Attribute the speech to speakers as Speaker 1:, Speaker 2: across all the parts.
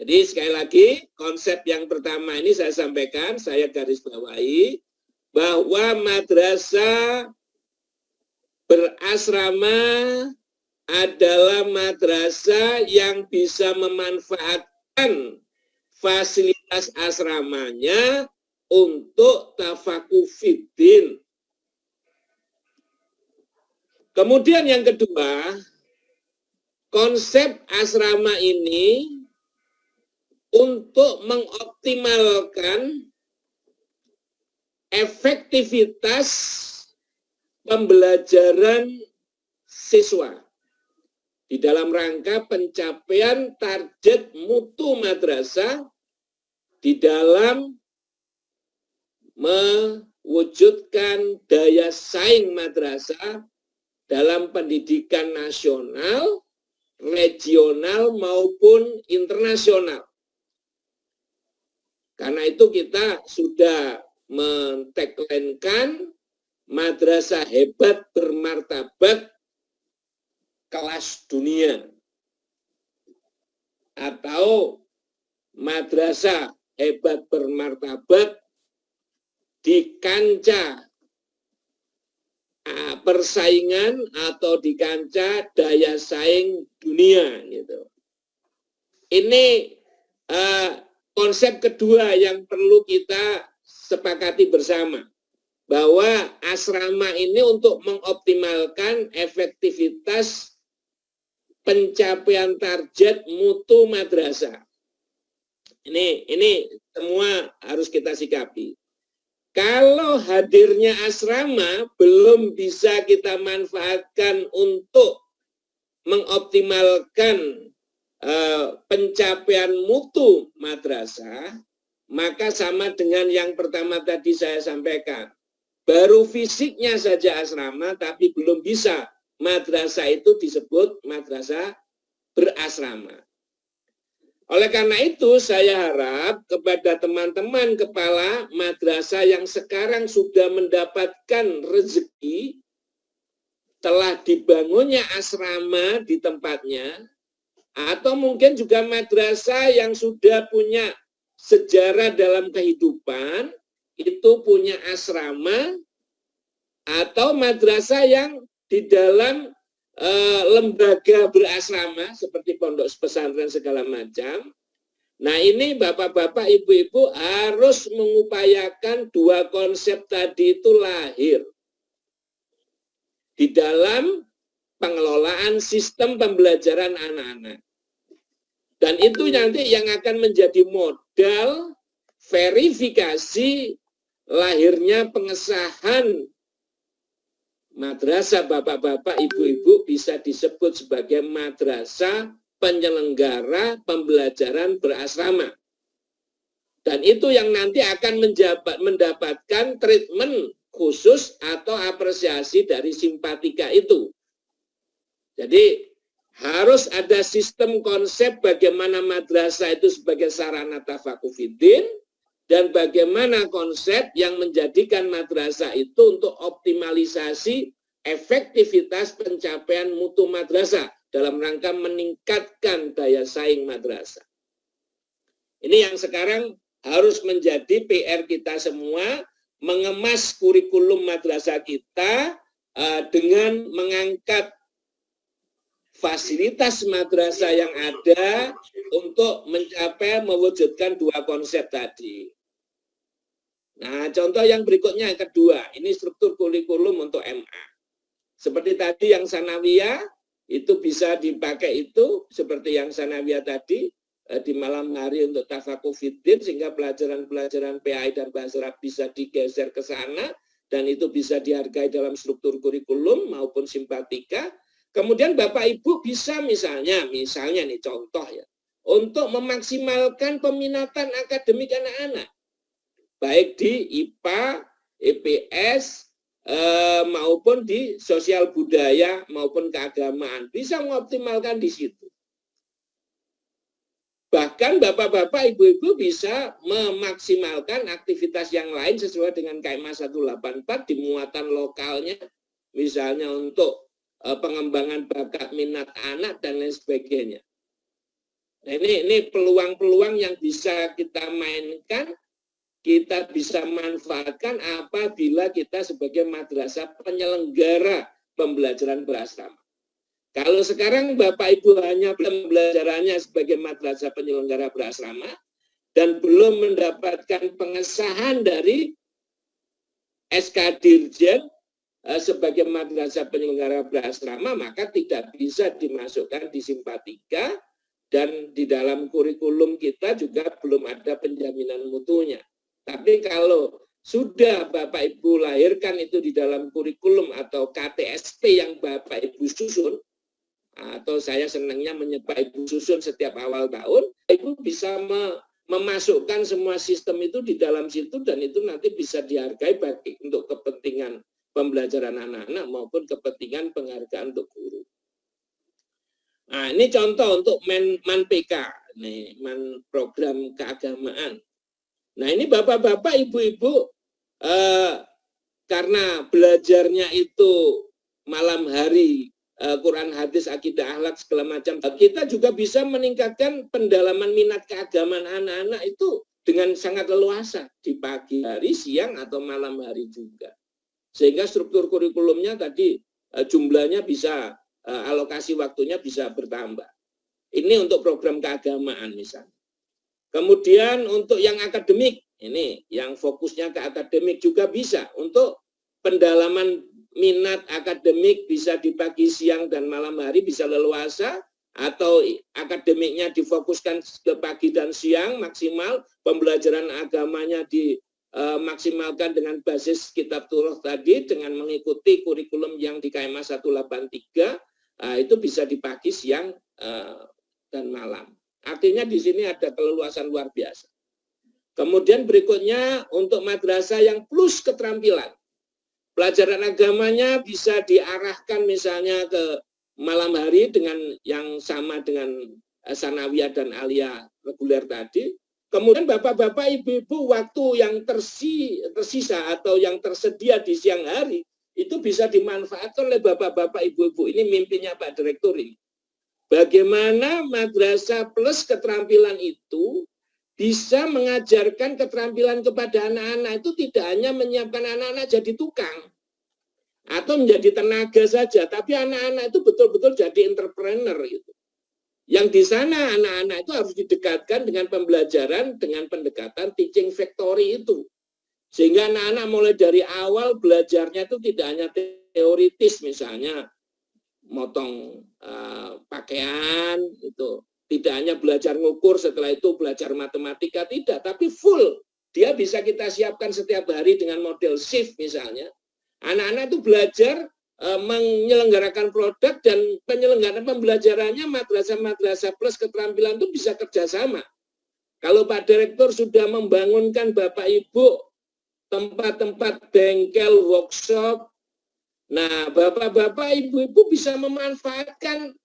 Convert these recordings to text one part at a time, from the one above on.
Speaker 1: Jadi sekali lagi konsep yang pertama ini saya sampaikan, saya garis bawahi bahwa madrasah berasrama adalah madrasah yang bisa memanfaatkan fasilitas asramanya untuk tafakuh fiddin. Kemudian yang kedua, konsep asrama ini untuk mengoptimalkan efektivitas pembelajaran siswa di dalam rangka pencapaian target mutu madrasah di dalam mewujudkan daya saing madrasah dalam pendidikan nasional, regional maupun internasional. Karena itu kita sudah men-tagline-kan madrasah hebat bermartabat kelas dunia atau madrasah hebat bermartabat di kancah persaingan atau di kancah daya saing dunia gitu. Ini konsep kedua yang perlu kita sepakati bersama, bahwa asrama ini untuk mengoptimalkan efektivitas pencapaian target mutu madrasah. Ini semua harus kita sikapi. Kalau hadirnya asrama belum bisa kita manfaatkan untuk mengoptimalkan pencapaian mutu madrasah, maka sama dengan yang pertama tadi saya sampaikan. Baru fisiknya saja asrama, tapi belum bisa madrasah itu disebut madrasah berasrama. Oleh karena itu, saya harap kepada teman-teman kepala madrasah yang sekarang sudah mendapatkan rezeki, telah dibangunnya asrama di tempatnya, atau mungkin juga madrasah yang sudah punya sejarah dalam kehidupan, itu punya asrama, atau madrasah yang di dalam lembaga berasrama seperti pondok pesantren segala macam. Nah, ini bapak-bapak, ibu-ibu harus mengupayakan dua konsep tadi itu lahir di dalam pengelolaan sistem pembelajaran anak-anak. Dan itu nanti yang akan menjadi modal verifikasi lahirnya pengesahan madrasah bapak-bapak, ibu-ibu bisa disebut sebagai madrasah penyelenggara pembelajaran berasrama. Dan itu yang nanti akan mendapatkan treatment khusus atau apresiasi dari simpatika itu. Jadi harus ada sistem konsep bagaimana madrasah itu sebagai sarana tafakuh fiddin, dan bagaimana konsep yang menjadikan madrasah itu untuk optimalisasi efektivitas pencapaian mutu madrasah dalam rangka meningkatkan daya saing madrasah. Ini yang sekarang harus menjadi PR kita semua, mengemas kurikulum madrasah kita dengan mengangkat fasilitas madrasah yang ada untuk mencapai mewujudkan dua konsep tadi. Nah, contoh yang berikutnya yang kedua, ini struktur kurikulum untuk MA. Seperti tadi yang sanawiyah, itu bisa dipakai itu, seperti yang sanawiyah tadi, di malam hari untuk tafakuh fiddin, sehingga pelajaran-pelajaran PAI dan bahasa Arab bisa digeser ke sana, dan itu bisa dihargai dalam struktur kurikulum maupun simpatika. Kemudian Bapak Ibu bisa misalnya nih contoh ya, untuk memaksimalkan peminatan akademik anak-anak, baik di IPA, EPS, maupun di sosial budaya maupun keagamaan, bisa mengoptimalkan di situ. Bahkan bapak-bapak, ibu-ibu bisa memaksimalkan aktivitas yang lain sesuai dengan KMA 184 di muatan lokalnya, misalnya untuk pengembangan bakat minat anak dan lain sebagainya. Nah, ini peluang-peluang yang bisa kita mainkan, kita bisa manfaatkan apabila kita sebagai madrasah penyelenggara pembelajaran berasrama. Kalau sekarang Bapak Ibu hanya pembelajarannya sebagai madrasah penyelenggara berasrama dan belum mendapatkan pengesahan dari SK Dirjen sebagai madrasah penyelenggara berasrama, maka tidak bisa dimasukkan di Simpatika, dan di dalam kurikulum kita juga belum ada penjaminan mutunya. Tapi kalau sudah Bapak Ibu lahirkan itu di dalam kurikulum atau KTSP yang Bapak Ibu susun, atau saya senangnya menyebut Ibu susun setiap awal tahun, Ibu bisa memasukkan semua sistem itu di dalam situ, dan itu nanti bisa dihargai bagi untuk kepentingan pembelajaran anak-anak maupun kepentingan penghargaan untuk guru. Nah, ini contoh untuk MAN-PK, nih, MAN program keagamaan. Nah, ini Bapak-bapak, Ibu-ibu, karena belajarnya itu malam hari, Quran, hadis, akidah, akhlak, segala macam, kita juga bisa meningkatkan pendalaman minat keagamaan anak-anak itu dengan sangat leluasa di pagi hari, siang, atau malam hari juga. Sehingga struktur kurikulumnya tadi jumlahnya bisa, alokasi waktunya bisa bertambah. Ini untuk program keagamaan misalnya. Kemudian untuk yang akademik, ini yang fokusnya ke akademik juga bisa. Untuk pendalaman minat akademik bisa di pagi, siang, dan malam hari bisa leluasa, atau akademiknya difokuskan ke pagi dan siang maksimal, pembelajaran agamanya dimaksimalkan dengan basis kitab Turoh tadi dengan mengikuti kurikulum yang di KMA 183, itu bisa di pagi, siang, dan malam. Artinya di sini ada keleluasan luar biasa. Kemudian berikutnya untuk madrasah yang plus keterampilan. Pelajaran agamanya bisa diarahkan misalnya ke malam hari dengan yang sama dengan sanawiyah dan aliyah reguler tadi. Kemudian bapak-bapak, ibu-ibu, waktu yang tersisa atau yang tersedia di siang hari itu bisa dimanfaatkan oleh bapak-bapak, ibu-ibu. Ini mimpinya Pak Direktur ini. Bagaimana madrasah plus keterampilan itu bisa mengajarkan keterampilan kepada anak-anak, itu tidak hanya menyiapkan anak-anak jadi tukang atau menjadi tenaga saja, tapi anak-anak itu betul-betul jadi entrepreneur gitu. Yang di sana anak-anak itu harus didekatkan dengan pembelajaran dengan pendekatan teaching factory itu. Sehingga anak-anak mulai dari awal belajarnya itu tidak hanya teoritis, misalnya motong pakaian itu. Tidak hanya belajar ngukur, setelah itu belajar matematika, tidak. Tapi full, dia bisa kita siapkan setiap hari dengan model shift misalnya. Anak-anak itu belajar menyelenggarakan produk, dan penyelenggaraan pembelajarannya madrasah-madrasah plus keterampilan itu bisa kerjasama. Kalau Pak Direktur sudah membangunkan Bapak Ibu tempat-tempat bengkel, workshop, nah Bapak-bapak, Ibu-ibu bisa memanfaatkan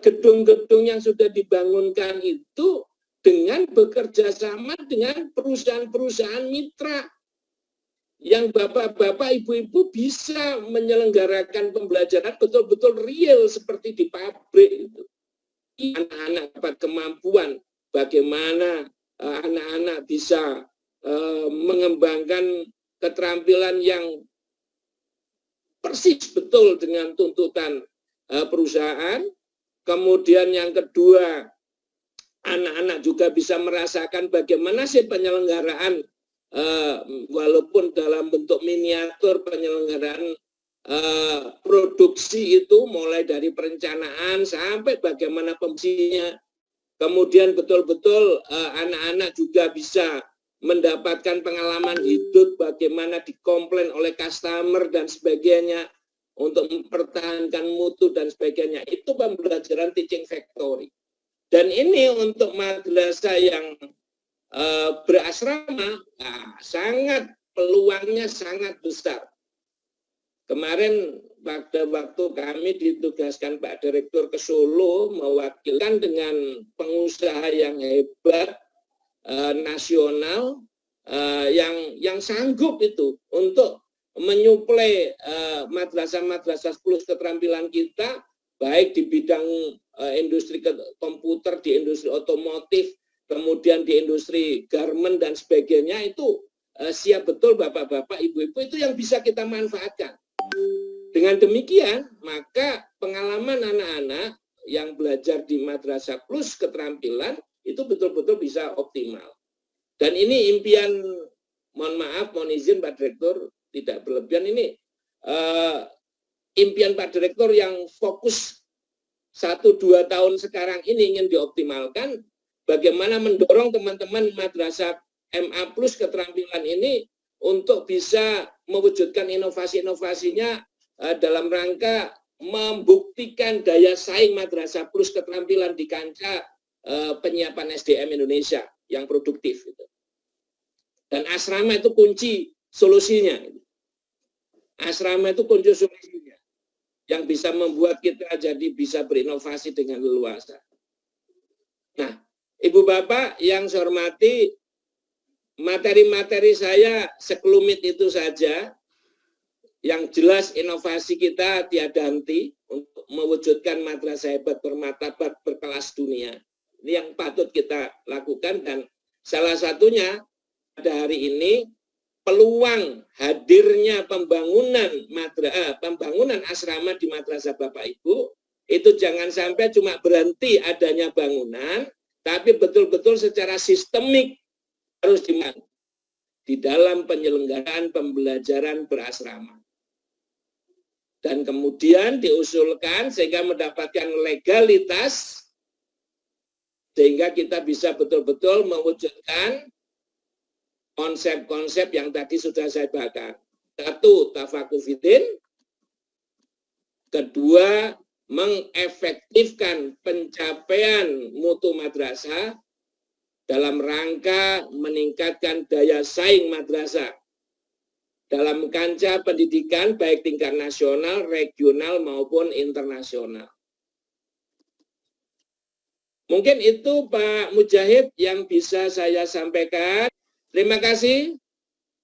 Speaker 1: gedung-gedung yang sudah dibangunkan itu dengan bekerja sama dengan perusahaan-perusahaan mitra, yang bapak-bapak, ibu-ibu bisa menyelenggarakan pembelajaran betul-betul real seperti di pabrik itu. Anak-anak dapat kemampuan bagaimana anak-anak bisa mengembangkan keterampilan yang persis betul dengan tuntutan perusahaan. Kemudian yang kedua, anak-anak juga bisa merasakan bagaimana sih penyelenggaraan, walaupun dalam bentuk miniatur, penyelenggaraan produksi itu mulai dari perencanaan sampai bagaimana pembuatnya. Kemudian betul-betul anak-anak juga bisa mendapatkan pengalaman hidup, bagaimana dikomplain oleh customer dan sebagainya, untuk mempertahankan mutu dan sebagainya. Itu pembelajaran teaching factory. Dan ini untuk madrasah yang berasrama, sangat peluangnya sangat besar. Kemarin pada waktu kami ditugaskan Pak Direktur ke Solo, mewakilkan dengan pengusaha yang hebat, nasional, yang sanggup itu untuk menyuplai madrasah-madrasah plus keterampilan kita, baik di bidang industri komputer, di industri otomotif, kemudian di industri garment dan sebagainya, itu siap betul Bapak-bapak, Ibu-ibu, itu yang bisa kita manfaatkan. Dengan demikian, maka pengalaman anak-anak yang belajar di Madrasah Plus keterampilan itu betul-betul bisa optimal. Dan ini impian, mohon maaf, mohon izin Pak Direktur, tidak berlebihan, ini impian Pak Direktur yang fokus 1-2 tahun sekarang ini ingin dioptimalkan, bagaimana mendorong teman-teman Madrasah MA Plus keterampilan ini untuk bisa mewujudkan inovasi-inovasinya dalam rangka membuktikan daya saing Madrasah Plus keterampilan di kancah penyiapan SDM Indonesia yang produktif. Dan asrama itu kunci solusinya. Asrama itu kunci solusinya yang bisa membuat kita jadi bisa berinovasi dengan leluasa. Nah, Ibu Bapak yang saya hormati, materi-materi saya sekelumit itu saja. Yang jelas inovasi kita tiada henti untuk mewujudkan madrasah hebat bermartabat berkelas dunia. Ini yang patut kita lakukan, dan salah satunya pada hari ini peluang hadirnya pembangunan asrama di madrasah Bapak Ibu itu jangan sampai cuma berhenti adanya bangunan, tapi betul-betul secara sistemik harus di dalam penyelenggaraan pembelajaran berasrama. Dan kemudian diusulkan sehingga mendapatkan legalitas, sehingga kita bisa betul-betul mewujudkan konsep-konsep yang tadi sudah saya bahas. 1, tafakufidin. 2, mengefektifkan pencapaian mutu madrasah dalam rangka meningkatkan daya saing madrasah dalam kancah pendidikan baik tingkat nasional, regional maupun internasional. Mungkin itu Pak Mujahid yang bisa saya sampaikan. Terima kasih.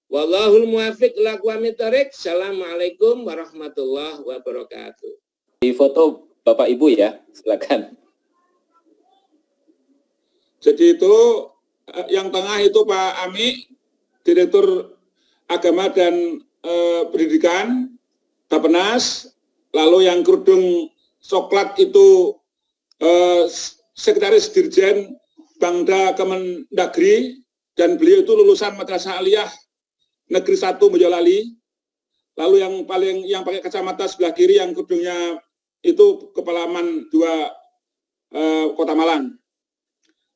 Speaker 1: Wallahul muwaffiq ila aqwamit thoriq. Assalamualaikum warahmatullahi wabarakatuh.
Speaker 2: Di foto Bapak Ibu ya, silakan.
Speaker 3: Jadi itu yang tengah itu Pak Ami, Direktur Agama dan Pendidikan, Bappenas. Lalu yang kerudung coklat itu Sekretaris Dirjen Bangda Kemendagri, dan beliau itu lulusan Madrasah Aliyah Negeri 1 Boyolali. Lalu yang pakai kacamata sebelah kiri yang kerudungnya itu Kepala Man 2 Kota Malang.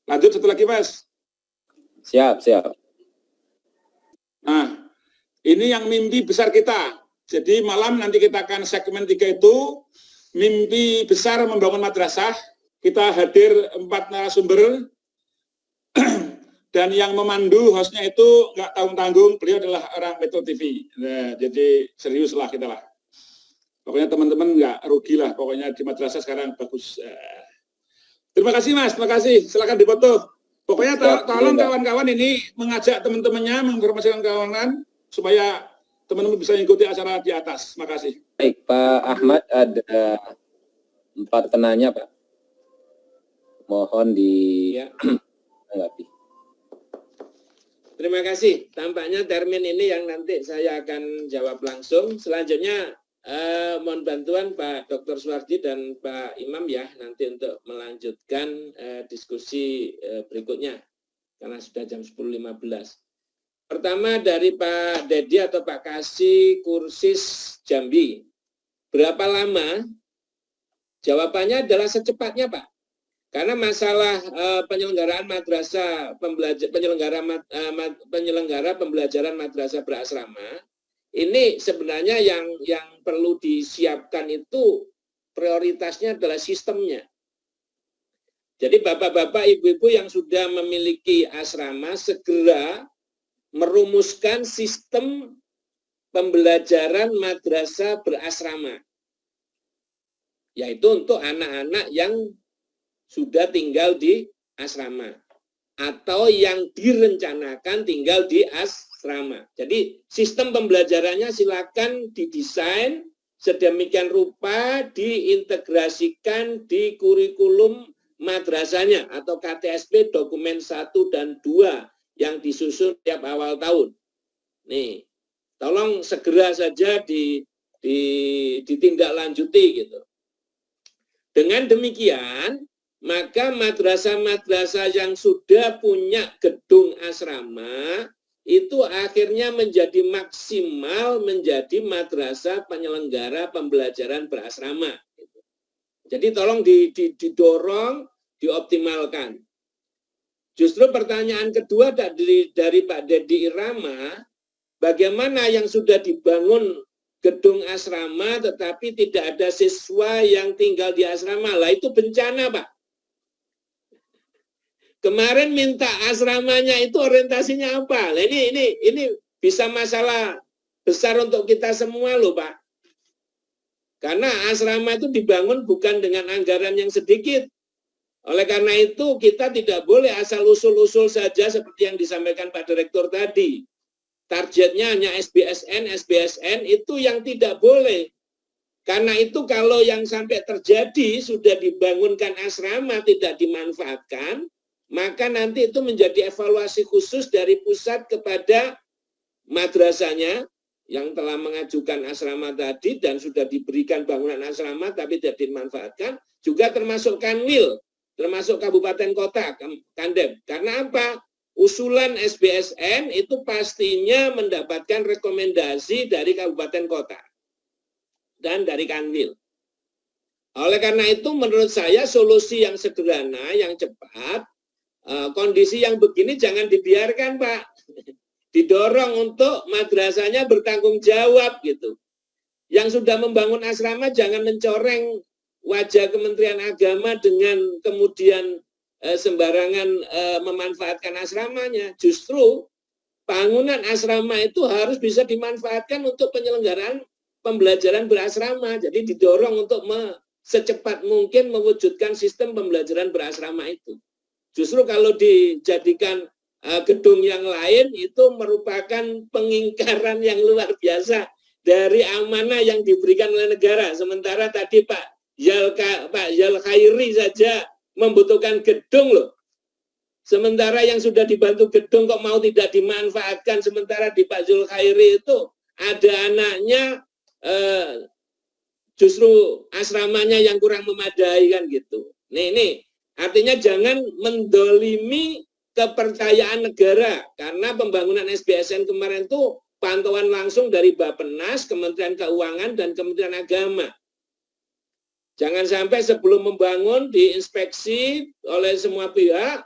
Speaker 3: Lanjut satu lagi, Mas.
Speaker 2: Siap.
Speaker 3: Nah, ini yang mimpi besar kita. Jadi malam nanti kita akan segmen 3 itu mimpi besar membangun madrasah. Kita hadir 4 narasumber dan yang memandu hostnya itu nggak tanggung-tanggung, beliau adalah orang Metro TV. Nah, jadi serius lah kita lah. Pokoknya teman-teman nggak rugi lah. Pokoknya di madrasah sekarang bagus. Terima kasih Mas, terima kasih. Silakan dipoto. Pokoknya tolong kawan-kawan ini mengajak teman-temannya, menginformasikan kawan-kawan supaya teman-teman bisa mengikuti acara di atas. Terima kasih.
Speaker 2: Baik, Pak Ahmad, ada 4 penanya, Pak. Mohon ditanggapi.
Speaker 1: Terima kasih. Tampaknya termin ini yang nanti saya akan jawab langsung. Selanjutnya mohon bantuan Pak Dr. Suwardi dan Pak Imam ya nanti untuk melanjutkan diskusi berikutnya karena sudah jam 10.15. Pertama dari Pak Dedi atau Pak Kasih Kursis Jambi. Berapa lama? Jawabannya adalah secepatnya Pak. Karena masalah penyelenggaraan madrasah penyelenggara pembelajaran madrasah berasrama ini sebenarnya yang perlu disiapkan itu prioritasnya adalah sistemnya. Jadi bapak-bapak, ibu-ibu yang sudah memiliki asrama segera merumuskan sistem pembelajaran madrasah berasrama. Yaitu untuk anak-anak yang sudah tinggal di asrama atau yang direncanakan tinggal di asrama. Jadi sistem pembelajarannya silakan didesain sedemikian rupa diintegrasikan di kurikulum madrasahnya atau KTSP dokumen 1 dan 2 yang disusun tiap awal tahun. Nih, tolong segera saja ditindaklanjuti gitu. Dengan demikian, maka madrasah-madrasah yang sudah punya gedung asrama itu akhirnya menjadi maksimal menjadi madrasah penyelenggara pembelajaran berasrama. Jadi tolong didorong, dioptimalkan. Justru pertanyaan kedua dari Pak Dedi Irama, bagaimana yang sudah dibangun gedung asrama tetapi tidak ada siswa yang tinggal di asrama? Lah itu bencana, Pak. Kemarin minta asramanya itu orientasinya apa? Nah, ini bisa masalah besar untuk kita semua loh, Pak. Karena asrama itu dibangun bukan dengan anggaran yang sedikit. Oleh karena itu kita tidak boleh asal usul-usul saja seperti yang disampaikan Pak Direktur tadi. Targetnya hanya SBSN itu yang tidak boleh. Karena itu kalau yang sampai terjadi sudah dibangunkan asrama tidak dimanfaatkan, maka nanti itu menjadi evaluasi khusus dari pusat kepada madrasahnya yang telah mengajukan asrama tadi dan sudah diberikan bangunan asrama tapi tidak dimanfaatkan, juga termasuk Kanwil, termasuk kabupaten kota, Kandem. Karena apa? Usulan SBSN itu pastinya mendapatkan rekomendasi dari kabupaten kota dan dari Kanwil. Oleh karena itu menurut saya solusi yang sederhana, yang cepat, kondisi yang begini jangan dibiarkan, Pak. Didorong untuk madrasahnya bertanggung jawab gitu. Yang sudah membangun asrama jangan mencoreng wajah Kementerian Agama dengan kemudian sembarangan memanfaatkan asramanya. Justru bangunan asrama itu harus bisa dimanfaatkan untuk penyelenggaraan pembelajaran berasrama. Jadi didorong untuk secepat mungkin mewujudkan sistem pembelajaran berasrama itu. Justru kalau dijadikan gedung yang lain itu merupakan pengingkaran yang luar biasa dari amanah yang diberikan oleh negara. Sementara tadi Pak Yal Khairi saja membutuhkan gedung loh. Sementara yang sudah dibantu gedung kok mau tidak dimanfaatkan. Sementara di Pak Zul Khairi itu ada anaknya justru asramanya yang kurang memadai kan gitu. Nih. Artinya jangan mendolimi kepercayaan negara, karena pembangunan SBSN kemarin itu pantauan langsung dari Bappenas, Kementerian Keuangan, dan Kementerian Agama. Jangan sampai sebelum membangun diinspeksi oleh semua pihak,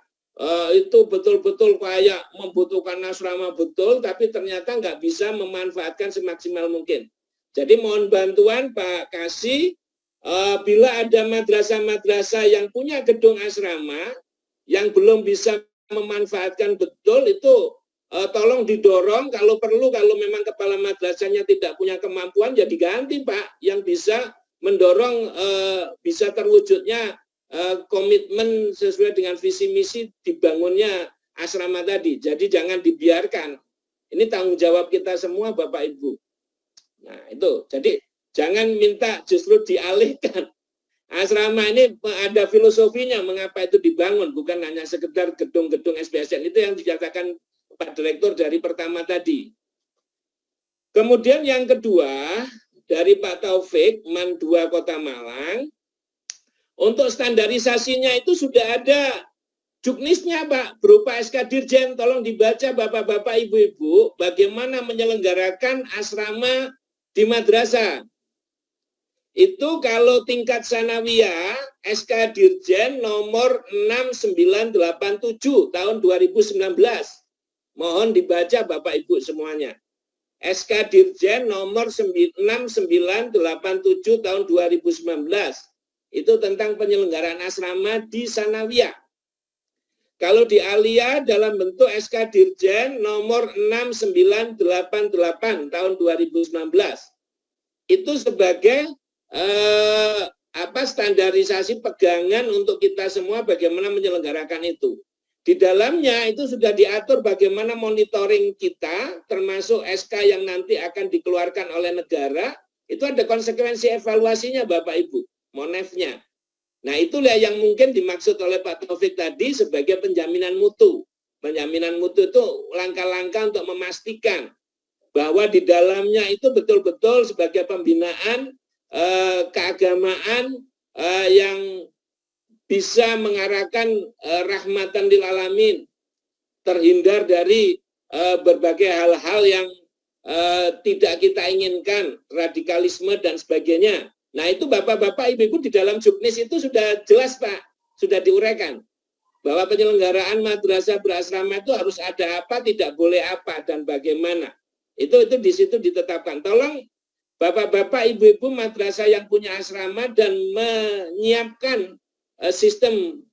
Speaker 1: itu betul-betul kayak membutuhkan asrama betul, tapi ternyata nggak bisa memanfaatkan semaksimal mungkin. Jadi mohon bantuan Pak Kasih, bila ada madrasah-madrasah yang punya gedung asrama yang belum bisa memanfaatkan betul itu tolong didorong, kalau perlu kalau memang kepala madrasahnya tidak punya kemampuan ya diganti Pak, yang bisa mendorong bisa terwujudnya komitmen sesuai dengan visi misi dibangunnya asrama tadi. Jadi jangan dibiarkan. Ini tanggung jawab kita semua Bapak Ibu. Nah itu, jadi jangan minta justru dialihkan. Asrama ini ada filosofinya mengapa itu dibangun, bukan hanya sekedar gedung-gedung SBSN. Itu yang dikatakan Pak Direktur dari pertama tadi. Kemudian yang kedua, dari Pak Taufik, Man 2 Kota Malang, untuk standarisasinya itu sudah ada juknisnya Pak, berupa SK Dirjen. Tolong dibaca Bapak-Bapak, Ibu-Ibu, bagaimana menyelenggarakan asrama di madrasah. Itu kalau tingkat sanawiyah, SK Dirjen nomor 6987 tahun 2019. Mohon dibaca Bapak Ibu semuanya. SK Dirjen nomor 6987 tahun 2019. Itu tentang penyelenggaraan asrama di sanawiyah. Kalau di aliyah dalam bentuk SK Dirjen nomor 6988 tahun 2019. Itu sebagai standarisasi pegangan untuk kita semua bagaimana menyelenggarakan itu. Di dalamnya itu sudah diatur bagaimana monitoring kita, termasuk SK yang nanti akan dikeluarkan oleh negara, Itu ada konsekuensi evaluasinya Bapak Ibu, monefnya. Nah itulah yang mungkin dimaksud oleh Pak Taufik tadi sebagai penjaminan mutu. Penjaminan mutu itu langkah-langkah untuk memastikan bahwa di dalamnya itu betul-betul sebagai pembinaan keagamaan yang bisa mengarahkan rahmatan lil alamin, terhindar dari berbagai hal-hal yang tidak kita inginkan, radikalisme dan sebagainya. Nah itu Bapak-Bapak, Ibu-Ibu di dalam Juknis itu sudah jelas Pak, sudah diuraikan bahwa penyelenggaraan madrasah berasrama itu harus ada apa, tidak boleh apa, dan bagaimana. Itu di situ ditetapkan. Tolong Bapak-Bapak, Ibu-Ibu madrasah yang punya asrama dan menyiapkan sistem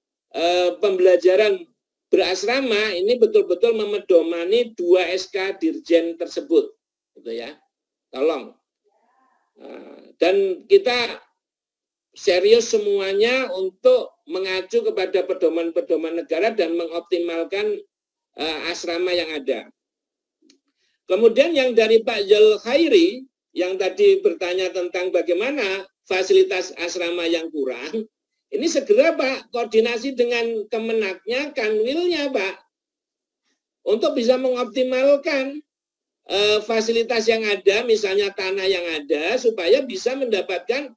Speaker 1: pembelajaran berasrama ini betul-betul memedomani 2 SK Dirjen tersebut, gitu ya. Tolong. Dan kita serius semuanya untuk mengacu kepada pedoman-pedoman negara dan mengoptimalkan asrama yang ada. Kemudian yang dari Pak Yul Khairi yang tadi bertanya tentang bagaimana fasilitas asrama yang kurang, ini segera Pak koordinasi dengan Kemenaknya, Kanwilnya Pak, untuk bisa mengoptimalkan fasilitas yang ada, misalnya tanah yang ada, supaya bisa mendapatkan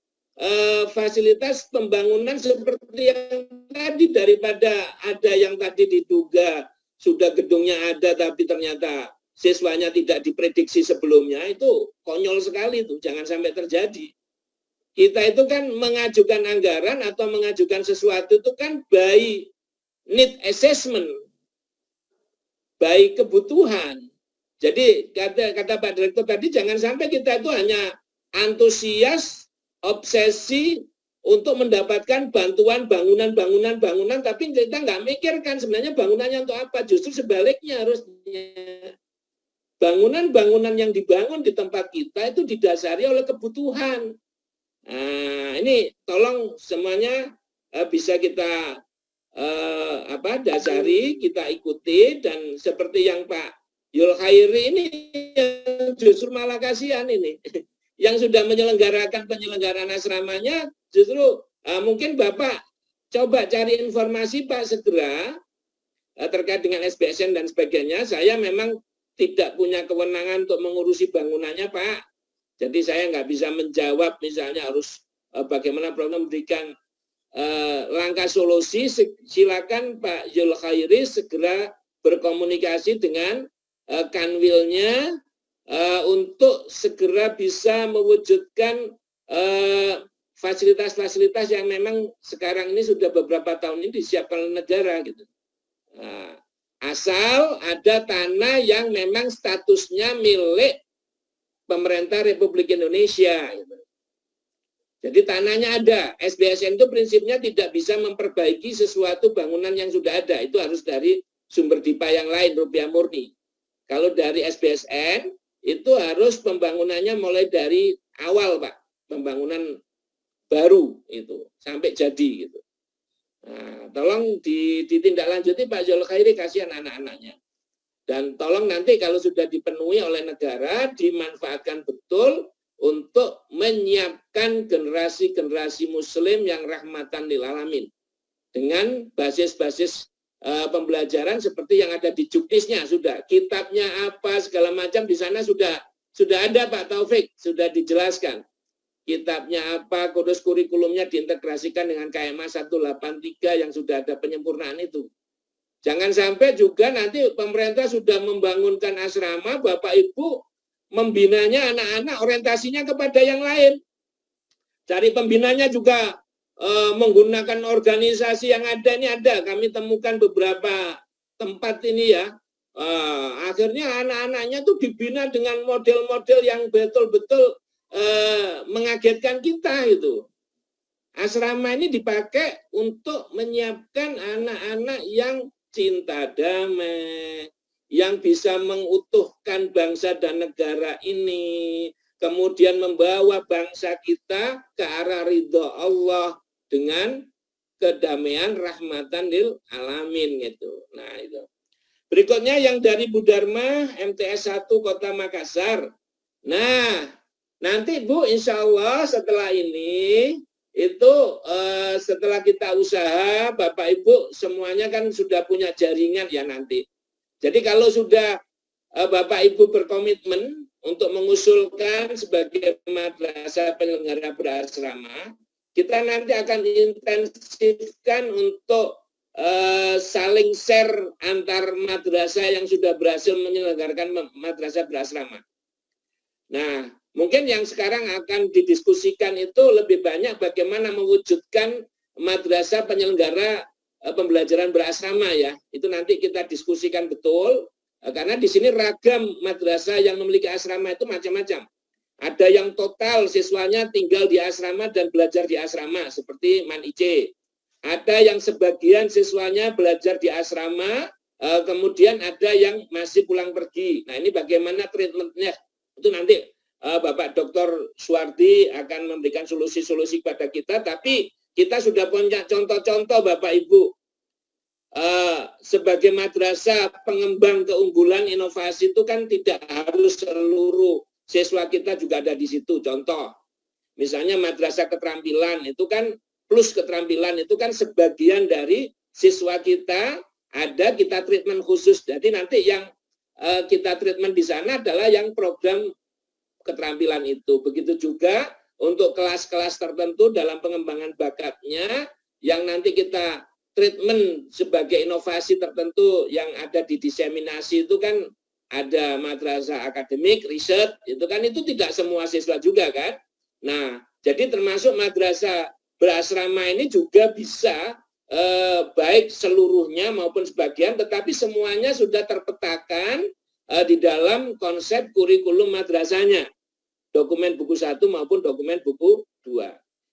Speaker 1: fasilitas pembangunan seperti yang tadi, daripada ada yang tadi diduga sudah gedungnya ada tapi ternyata siswanya tidak diprediksi sebelumnya. Itu konyol sekali itu, jangan sampai terjadi. Kita itu kan mengajukan anggaran atau mengajukan sesuatu itu kan by need assessment, by kebutuhan. Jadi kata Pak Direktur tadi, jangan sampai kita itu hanya antusias, obsesi untuk mendapatkan bantuan bangunan, tapi kita nggak mikirkan sebenarnya bangunannya untuk apa. Justru sebaliknya harusnya. Bangunan-bangunan yang dibangun di tempat kita itu didasari oleh kebutuhan. Nah, ini tolong semuanya bisa kita dasari, kita ikuti, dan seperti yang Pak Yul Khairi ini yang justru malah kasihan ini, yang sudah menyelenggarakan penyelenggaraan asramanya, justru mungkin Bapak coba cari informasi Pak segera terkait dengan SBSN dan sebagainya. Saya memang tidak punya kewenangan untuk mengurusi bangunannya Pak, jadi saya nggak bisa menjawab misalnya harus bagaimana program memberikan langkah solusi. Silakan Pak Yul Khairi segera berkomunikasi dengan Kanwilnya untuk segera bisa mewujudkan fasilitas-fasilitas yang memang sekarang ini sudah beberapa tahun ini disiapkan oleh negara gitu. Asal ada tanah yang memang statusnya milik pemerintah Republik Indonesia. Gitu. Jadi tanahnya ada. SBSN itu prinsipnya tidak bisa memperbaiki sesuatu bangunan yang sudah ada. Itu harus dari sumber DIPA yang lain, rupiah murni. Kalau dari SBSN, itu harus pembangunannya mulai dari awal, Pak. Pembangunan baru itu, sampai jadi. Gitu. Nah, tolong ditindaklanjuti Pak Yul Khairi, kasihan anak-anaknya. Dan tolong nanti kalau sudah dipenuhi oleh negara, dimanfaatkan betul untuk menyiapkan generasi-generasi muslim yang rahmatan lil alamin. Dengan basis-basis pembelajaran seperti yang ada di Juknisnya, sudah kitabnya apa segala macam di sana sudah ada Pak Taufik, sudah dijelaskan kitabnya apa, kudus kurikulumnya diintegrasikan dengan KMA 183 yang sudah ada penyempurnaan itu. Jangan sampai juga nanti pemerintah sudah membangunkan asrama, Bapak Ibu membinanya anak-anak orientasinya kepada yang lain. Cari pembinanya juga menggunakan organisasi yang ada, ini ada, kami temukan beberapa tempat ini ya, akhirnya anak-anaknya tuh dibina dengan model-model yang betul-betul mengagetkan kita itu. Asrama ini dipakai untuk menyiapkan anak-anak yang cinta damai, yang bisa mengutuhkan bangsa dan negara ini, kemudian membawa bangsa kita ke arah ridho Allah dengan kedamaian rahmatan lil alamin gitu. Nah, itu. Berikutnya yang dari Bu Dharma MTS 1 Kota Makassar. Nah, Nanti Bu, insya Allah setelah ini, itu setelah kita usaha, Bapak Ibu semuanya kan sudah punya jaringan ya nanti. Jadi kalau sudah Bapak Ibu berkomitmen untuk mengusulkan sebagai madrasah penyelenggara berasrama, kita nanti akan intensifkan untuk saling share antar madrasah yang sudah berhasil menyelenggarakan madrasah berasrama. Nah, mungkin yang sekarang akan didiskusikan itu lebih banyak bagaimana mewujudkan madrasah penyelenggara pembelajaran berasrama ya. Itu nanti kita diskusikan betul, karena di sini ragam madrasah yang memiliki asrama itu macam-macam. Ada yang total siswanya tinggal di asrama dan belajar di asrama, seperti Man IC. Ada yang sebagian siswanya belajar di asrama, kemudian ada yang masih pulang pergi. Nah, ini bagaimana treatmentnya? Itu nanti Bapak Dr. Suwardi akan memberikan solusi-solusi kepada kita, tapi kita sudah punya contoh-contoh Bapak Ibu. Sebagai madrasah pengembang keunggulan inovasi itu kan tidak harus seluruh siswa kita juga ada di situ. Contoh, misalnya madrasah keterampilan itu kan plus keterampilan itu kan sebagian dari siswa kita ada kita treatment khusus. Jadi nanti yang kita treatment di sana adalah yang program keterampilan itu. Begitu juga untuk kelas-kelas tertentu dalam pengembangan bakatnya yang nanti kita treatment sebagai inovasi tertentu yang ada di diseminasi itu kan ada madrasah akademik, riset, itu kan itu tidak semua siswa juga kan. Nah, jadi termasuk madrasah berasrama ini juga bisa baik seluruhnya maupun sebagian, tetapi semuanya sudah terpetakan di dalam konsep kurikulum madrasahnya, dokumen buku 1 maupun dokumen buku 2.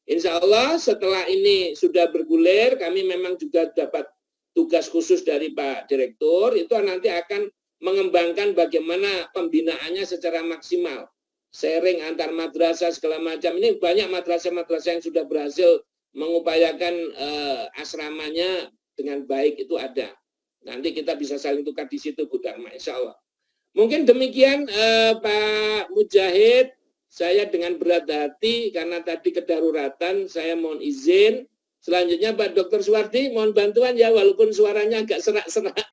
Speaker 1: Insya Allah setelah ini sudah bergulir, kami memang juga dapat tugas khusus dari Pak Direktur, itu nanti akan mengembangkan bagaimana pembinaannya secara maksimal. Sharing antar madrasah segala macam. Ini banyak madrasah-madrasah yang sudah berhasil mengupayakan asramanya dengan baik, itu ada. Nanti kita bisa saling tukar di situ, Bu Dharma, insya Allah. Mungkin demikian Pak Mujahid, saya dengan berat hati karena tadi kedaruratan, saya mohon izin. Selanjutnya Pak Dr. Suwardi, mohon bantuan ya, walaupun suaranya agak serak-serak.